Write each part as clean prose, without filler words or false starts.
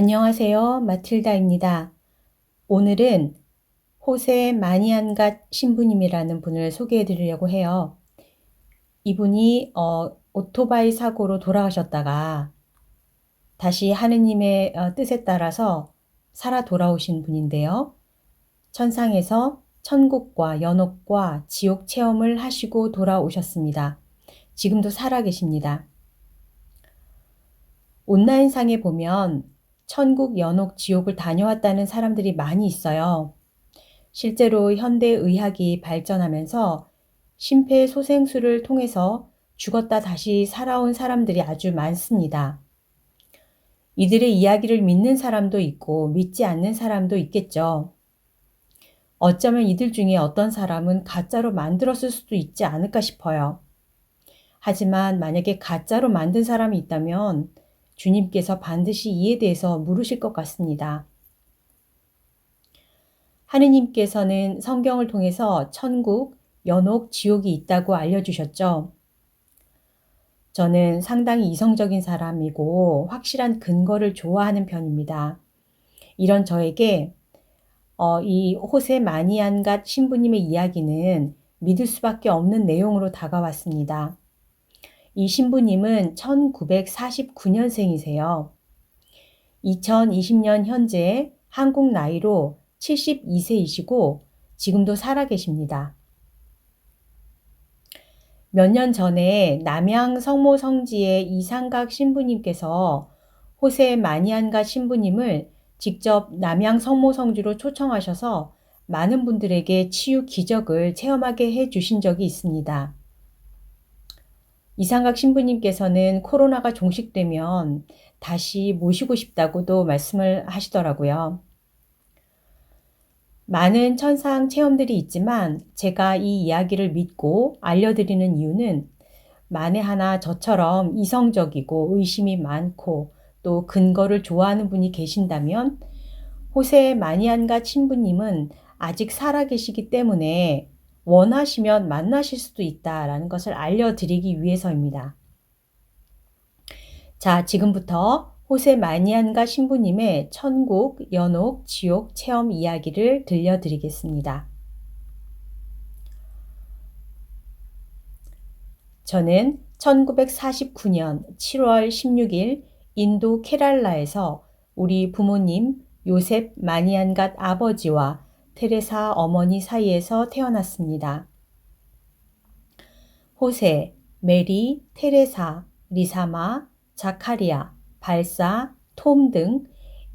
안녕하세요. 마틸다입니다. 오늘은 호세 마니안갓 신부님이라는 분을 소개해 드리려고 해요. 이분이 오토바이 사고로 돌아가셨다가 다시 하느님의 뜻에 따라서 살아 돌아오신 분인데요. 천상에서 천국과 연옥과 지옥 체험을 하시고 돌아오셨습니다. 지금도 살아 계십니다. 온라인상에 보면 천국, 연옥, 지옥을 다녀왔다는 사람들이 많이 있어요. 실제로 현대의학이 발전하면서 심폐소생술을 통해서 죽었다 다시 살아온 사람들이 아주 많습니다. 이들의 이야기를 믿는 사람도 있고 믿지 않는 사람도 있겠죠. 어쩌면 이들 중에 어떤 사람은 가짜로 만들었을 수도 있지 않을까 싶어요. 하지만 만약에 가짜로 만든 사람이 있다면 주님께서 반드시 이에 대해서 물으실 것 같습니다. 하느님께서는 성경을 통해서 천국, 연옥, 지옥이 있다고 알려주셨죠. 저는 상당히 이성적인 사람이고 확실한 근거를 좋아하는 편입니다. 이런 저에게 이 호세 마니안갓 신부님의 이야기는 믿을 수밖에 없는 내용으로 다가왔습니다. 이 신부님은 1949년생이세요. 2020년 현재 한국 나이로 72세이시고 지금도 살아계십니다. 몇 년 전에 남양 성모 성지의 이상각 신부님께서 호세 마니안갓 신부님을 직접 남양 성모 성지로 초청하셔서 많은 분들에게 치유 기적을 체험하게 해 주신 적이 있습니다. 이상각 신부님께서는 코로나가 종식되면 다시 모시고 싶다고도 말씀을 하시더라고요. 많은 천상 체험들이 있지만 제가 이 이야기를 믿고 알려드리는 이유는 만에 하나 저처럼 이성적이고 의심이 많고 또 근거를 좋아하는 분이 계신다면 호세 마니안갓 신부님은 아직 살아계시기 때문에 원하시면 만나실 수도 있다라는 것을 알려드리기 위해서입니다. 자, 지금부터 호세 마니안갓 신부님의 천국, 연옥, 지옥 체험 이야기를 들려드리겠습니다. 저는 1949년 7월 16일 인도 케랄라에서 우리 부모님 요셉 마니안갓 아버지와 테레사 어머니 사이에서 태어났습니다. 호세, 메리, 테레사, 리사마, 자카리아, 발사, 톰 등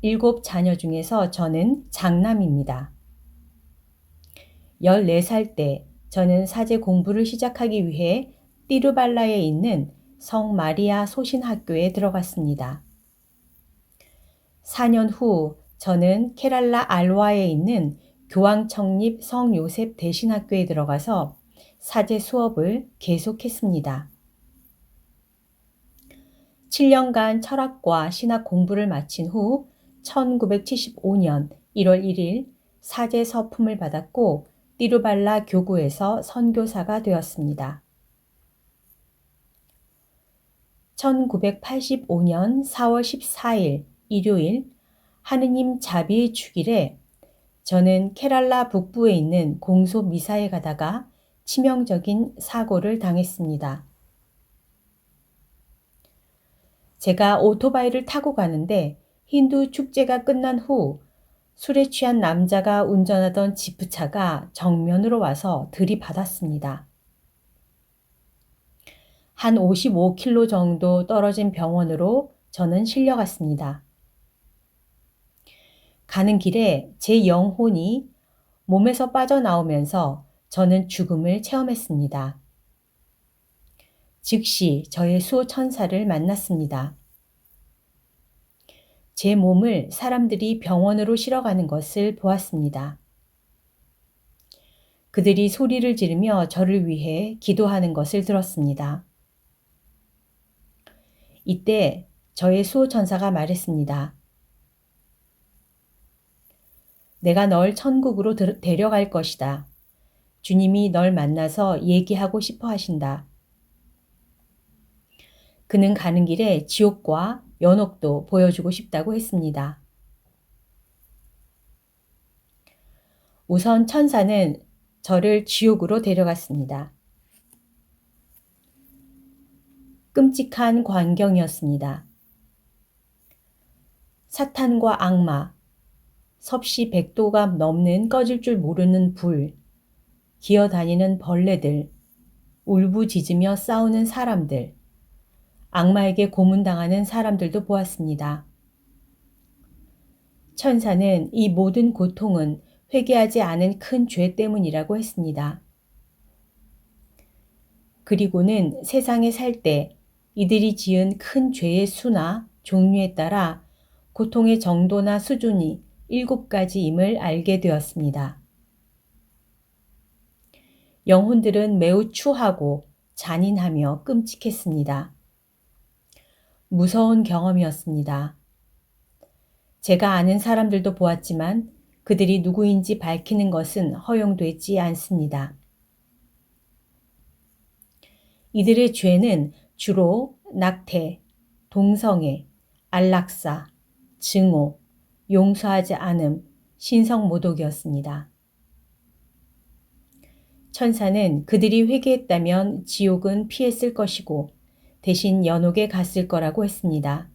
7 자녀 중에서 저는 장남입니다. 14살 때 저는 사제 공부를 시작하기 위해 띠르발라에 있는 성 마리아 소신학교에 들어갔습니다. 4년 후 저는 케랄라 알와에 있는 교황 청립 성 요셉 대신학교에 들어가서 사제 수업을 계속했습니다. 7년간 철학과 신학 공부를 마친 후 1975년 1월 1일 사제 서품을 받았고 띠르발라 교구에서 선교사가 되었습니다. 1985년 4월 14일 일요일 하느님 자비의 주길에 저는 케랄라 북부에 있는 공소 미사에 가다가 치명적인 사고를 당했습니다. 제가 오토바이를 타고 가는데 힌두 축제가 끝난 후 술에 취한 남자가 운전하던 지프차가 정면으로 와서 들이받았습니다. 한 55km 정도 떨어진 병원으로 저는 실려갔습니다. 가는 길에 제 영혼이 몸에서 빠져나오면서 저는 죽음을 체험했습니다. 즉시 저의 수호천사를 만났습니다. 제 몸을 사람들이 병원으로 실어가는 것을 보았습니다. 그들이 소리를 지르며 저를 위해 기도하는 것을 들었습니다. 이때 저의 수호천사가 말했습니다. 내가 널 천국으로 데려갈 것이다. 주님이 널 만나서 얘기하고 싶어 하신다. 그는 가는 길에 지옥과 연옥도 보여주고 싶다고 했습니다. 우선 천사는 저를 지옥으로 데려갔습니다. 끔찍한 광경이었습니다. 사탄과 악마, 섭씨 100도가 넘는 꺼질 줄 모르는 불, 기어다니는 벌레들, 울부짖으며 싸우는 사람들, 악마에게 고문당하는 사람들도 보았습니다. 천사는 이 모든 고통은 회개하지 않은 큰 죄 때문이라고 했습니다. 그리고는 세상에 살 때 이들이 지은 큰 죄의 수나 종류에 따라 고통의 정도나 수준이 7가지임을 알게 되었습니다. 영혼들은 매우 추하고 잔인하며 끔찍했습니다. 무서운 경험이었습니다. 제가 아는 사람들도 보았지만 그들이 누구인지 밝히는 것은 허용되지 않습니다. 이들의 죄는 주로 낙태, 동성애, 안락사, 증오, 용서하지 않음, 신성모독이었습니다. 천사는 그들이 회개했다면 지옥은 피했을 것이고 대신 연옥에 갔을 거라고 했습니다.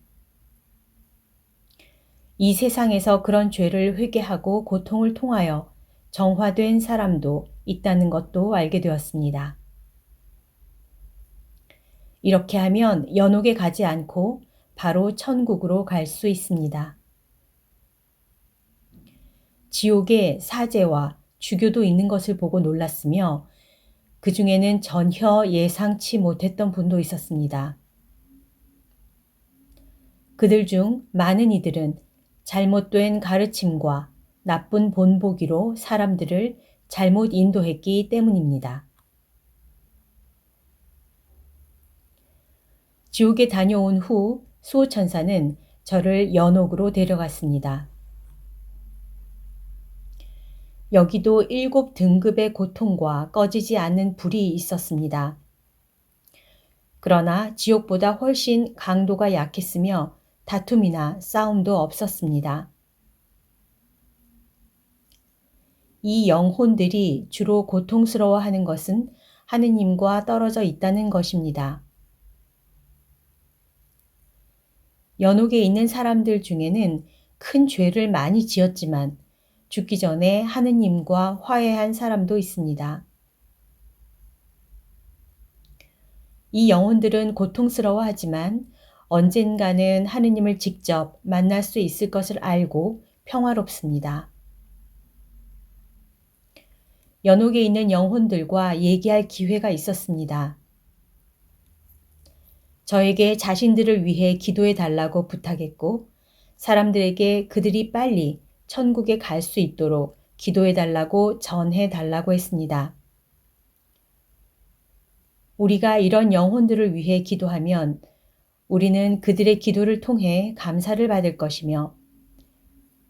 이 세상에서 그런 죄를 회개하고 고통을 통하여 정화된 사람도 있다는 것도 알게 되었습니다. 이렇게 하면 연옥에 가지 않고 바로 천국으로 갈 수 있습니다. 지옥에 사제와 주교도 있는 것을 보고 놀랐으며 그 중에는 전혀 예상치 못했던 분도 있었습니다. 그들 중 많은 이들은 잘못된 가르침과 나쁜 본보기로 사람들을 잘못 인도했기 때문입니다. 지옥에 다녀온 후 수호천사는 저를 연옥으로 데려갔습니다. 여기도 7등급의 고통과 꺼지지 않는 불이 있었습니다. 그러나 지옥보다 훨씬 강도가 약했으며 다툼이나 싸움도 없었습니다. 이 영혼들이 주로 고통스러워하는 것은 하느님과 떨어져 있다는 것입니다. 연옥에 있는 사람들 중에는 큰 죄를 많이 지었지만 죽기 전에 하느님과 화해한 사람도 있습니다. 이 영혼들은 고통스러워하지만 언젠가는 하느님을 직접 만날 수 있을 것을 알고 평화롭습니다. 연옥에 있는 영혼들과 얘기할 기회가 있었습니다. 저에게 자신들을 위해 기도해 달라고 부탁했고 사람들에게 그들이 빨리 천국에 갈 수 있도록 기도해 달라고 전해 달라고 했습니다. 우리가 이런 영혼들을 위해 기도하면 우리는 그들의 기도를 통해 감사를 받을 것이며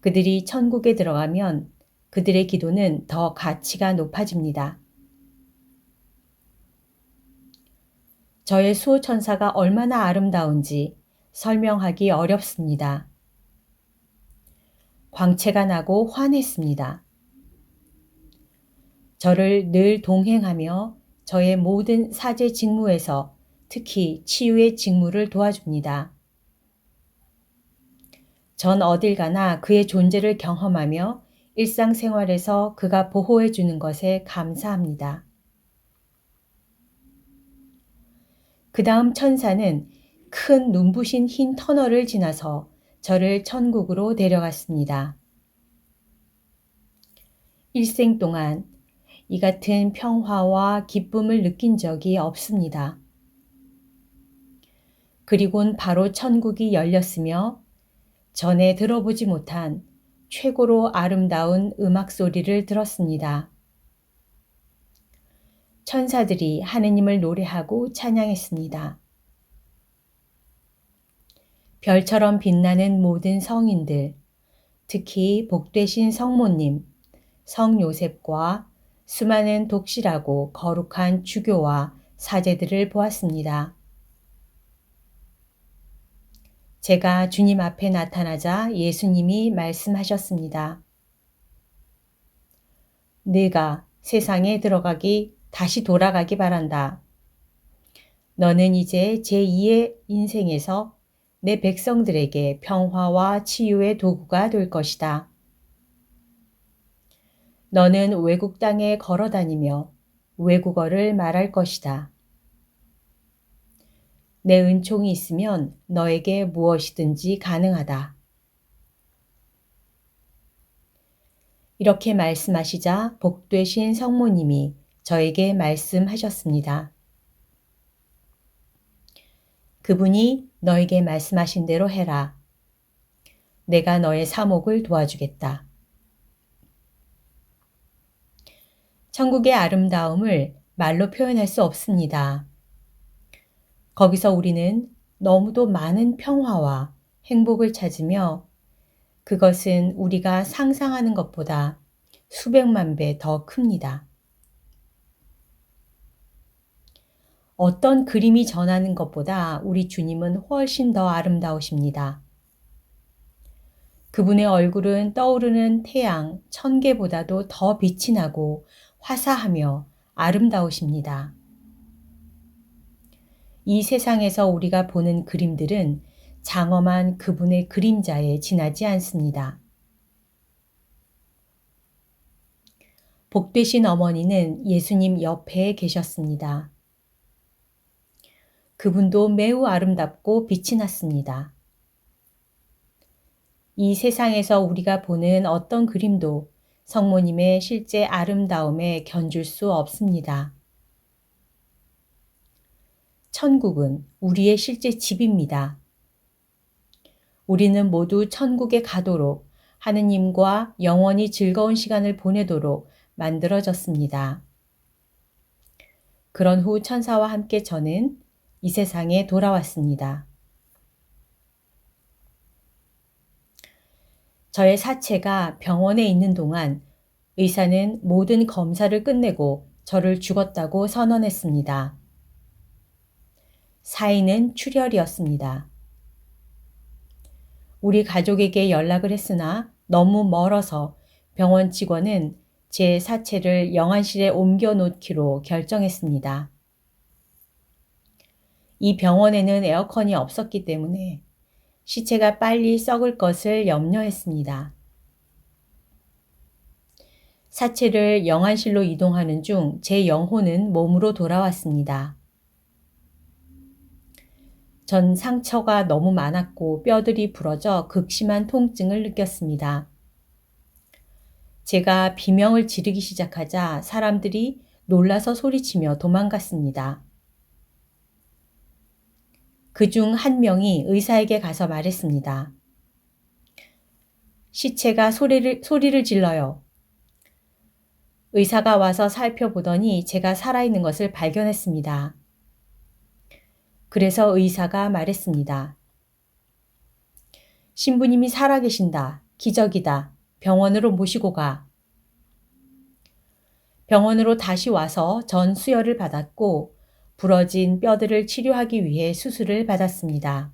그들이 천국에 들어가면 그들의 기도는 더 가치가 높아집니다. 저의 수호천사가 얼마나 아름다운지 설명하기 어렵습니다. 광채가 나고 환했습니다. 저를 늘 동행하며 저의 모든 사제 직무에서 특히 치유의 직무를 도와줍니다. 전 어딜 가나 그의 존재를 경험하며 일상생활에서 그가 보호해 주는 것에 감사합니다. 그 다음 천사는 큰 눈부신 흰 터널을 지나서 저를 천국으로 데려갔습니다. 일생 동안 이 같은 평화와 기쁨을 느낀 적이 없습니다. 그리곤 바로 천국이 열렸으며 전에 들어보지 못한 최고로 아름다운 음악 소리를 들었습니다. 천사들이 하느님을 노래하고 찬양했습니다. 별처럼 빛나는 모든 성인들, 특히 복되신 성모님, 성요셉과 수많은 독실하고 거룩한 주교와 사제들을 보았습니다. 제가 주님 앞에 나타나자 예수님이 말씀하셨습니다. 네가 세상에 다시 돌아가기 바란다. 너는 이제 제2의 인생에서 내 백성들에게 평화와 치유의 도구가 될 것이다. 너는 외국 땅에 걸어 다니며 외국어를 말할 것이다. 내 은총이 있으면 너에게 무엇이든지 가능하다. 이렇게 말씀하시자 복되신 성모님이 저에게 말씀하셨습니다. 그분이 너에게 말씀하신 대로 해라. 내가 너의 사목을 도와주겠다. 천국의 아름다움을 말로 표현할 수 없습니다. 거기서 우리는 너무도 많은 평화와 행복을 찾으며 그것은 우리가 상상하는 것보다 수백만 배 더 큽니다. 어떤 그림이 전하는 것보다 우리 주님은 훨씬 더 아름다우십니다. 그분의 얼굴은 떠오르는 태양 1000개보다도 더 빛이 나고 화사하며 아름다우십니다. 이 세상에서 우리가 보는 그림들은 장엄한 그분의 그림자에 지나지 않습니다. 복되신 어머니는 예수님 옆에 계셨습니다. 그분도 매우 아름답고 빛이 났습니다. 이 세상에서 우리가 보는 어떤 그림도 성모님의 실제 아름다움에 견줄 수 없습니다. 천국은 우리의 실제 집입니다. 우리는 모두 천국에 가도록 하느님과 영원히 즐거운 시간을 보내도록 만들어졌습니다. 그런 후 천사와 함께 저는 이 세상에 돌아왔습니다. 저의 사체가 병원에 있는 동안 의사는 모든 검사를 끝내고 저를 죽었다고 선언했습니다. 사인은 출혈이었습니다. 우리 가족에게 연락을 했으나 너무 멀어서 병원 직원은 제 사체를 영안실에 옮겨 놓기로 결정했습니다. 이 병원에는 에어컨이 없었기 때문에 시체가 빨리 썩을 것을 염려했습니다. 사체를 영안실로 이동하는 중 제 영혼은 몸으로 돌아왔습니다. 전 상처가 너무 많았고 뼈들이 부러져 극심한 통증을 느꼈습니다. 제가 비명을 지르기 시작하자 사람들이 놀라서 소리치며 도망갔습니다. 그중 한 명이 의사에게 가서 말했습니다. 시체가 소리를 질러요. 의사가 와서 살펴보더니 제가 살아있는 것을 발견했습니다. 그래서 의사가 말했습니다. 신부님이 살아계신다. 기적이다. 병원으로 모시고 가. 병원으로 다시 와서 전 수혈을 받았고 부러진 뼈들을 치료하기 위해 수술을 받았습니다.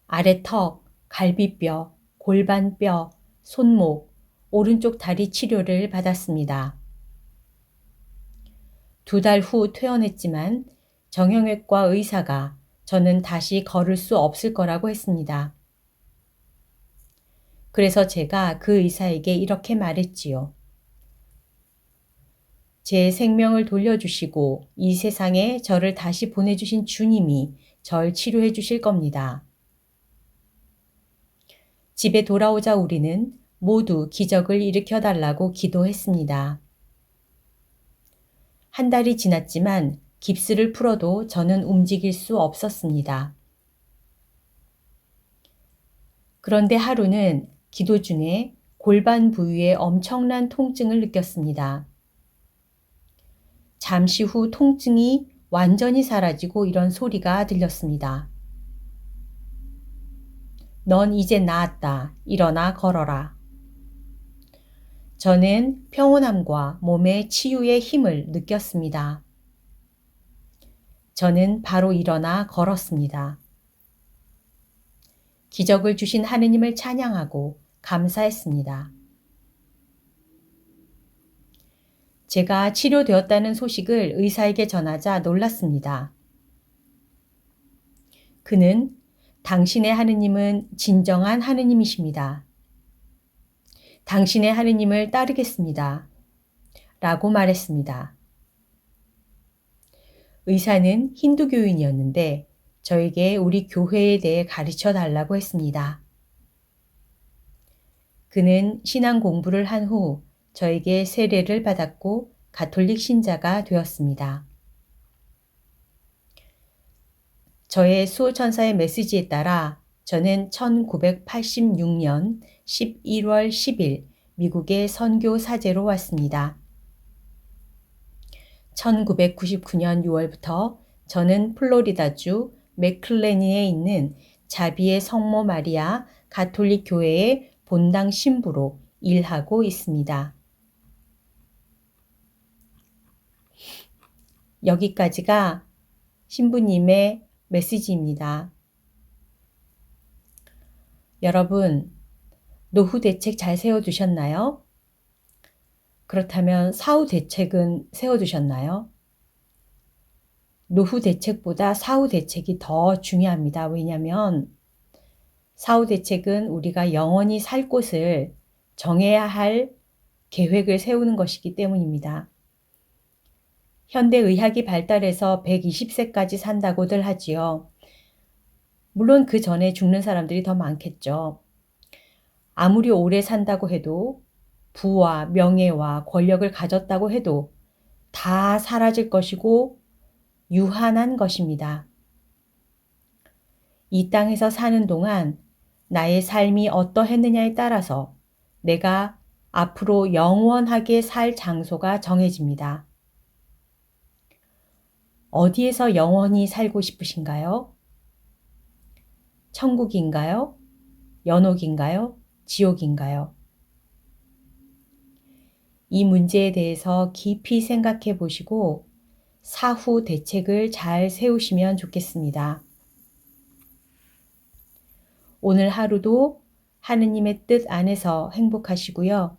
아래턱, 갈비뼈, 골반뼈, 손목, 오른쪽 다리 치료를 받았습니다. 2달 후 퇴원했지만 정형외과 의사가 저는 다시 걸을 수 없을 거라고 했습니다. 그래서 제가 그 의사에게 이렇게 말했지요. 제 생명을 돌려주시고 이 세상에 저를 다시 보내주신 주님이 절 치료해 주실 겁니다. 집에 돌아오자 우리는 모두 기적을 일으켜 달라고 기도했습니다. 한 달이 지났지만 깁스를 풀어도 저는 움직일 수 없었습니다. 그런데 하루는 기도 중에 골반 부위에 엄청난 통증을 느꼈습니다. 잠시 후 통증이 완전히 사라지고 이런 소리가 들렸습니다. 넌 이제 나았다. 일어나 걸어라. 저는 평온함과 몸의 치유의 힘을 느꼈습니다. 저는 바로 일어나 걸었습니다. 기적을 주신 하느님을 찬양하고 감사했습니다. 제가 치료되었다는 소식을 의사에게 전하자 놀랐습니다. 그는 당신의 하느님은 진정한 하느님이십니다. 당신의 하느님을 따르겠습니다. 라고 말했습니다. 의사는 힌두교인이었는데 저에게 우리 교회에 대해 가르쳐 달라고 했습니다. 그는 신앙 공부를 한 후 저에게 세례를 받았고 가톨릭 신자가 되었습니다. 저의 수호천사의 메시지에 따라 저는 1986년 11월 10일 미국의 선교 사제로 왔습니다. 1999년 6월부터 저는 플로리다주 맥클레니에 있는 자비의 성모 마리아 가톨릭 교회의 본당 신부로 일하고 있습니다. 여기까지가 신부님의 메시지입니다. 여러분, 노후 대책 잘 세워두셨나요? 그렇다면 사후 대책은 세워두셨나요? 노후 대책보다 사후 대책이 더 중요합니다. 왜냐하면 사후 대책은 우리가 영원히 살 곳을 정해야 할 계획을 세우는 것이기 때문입니다. 현대의학이 발달해서 120세까지 산다고들 하지요. 물론 그 전에 죽는 사람들이 더 많겠죠. 아무리 오래 산다고 해도 부와 명예와 권력을 가졌다고 해도 다 사라질 것이고 유한한 것입니다. 이 땅에서 사는 동안 나의 삶이 어떠했느냐에 따라서 내가 앞으로 영원하게 살 장소가 정해집니다. 어디에서 영원히 살고 싶으신가요? 천국인가요? 연옥인가요? 지옥인가요? 이 문제에 대해서 깊이 생각해 보시고 사후 대책을 잘 세우시면 좋겠습니다. 오늘 하루도 하느님의 뜻 안에서 행복하시고요.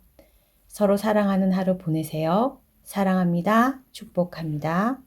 서로 사랑하는 하루 보내세요. 사랑합니다. 축복합니다.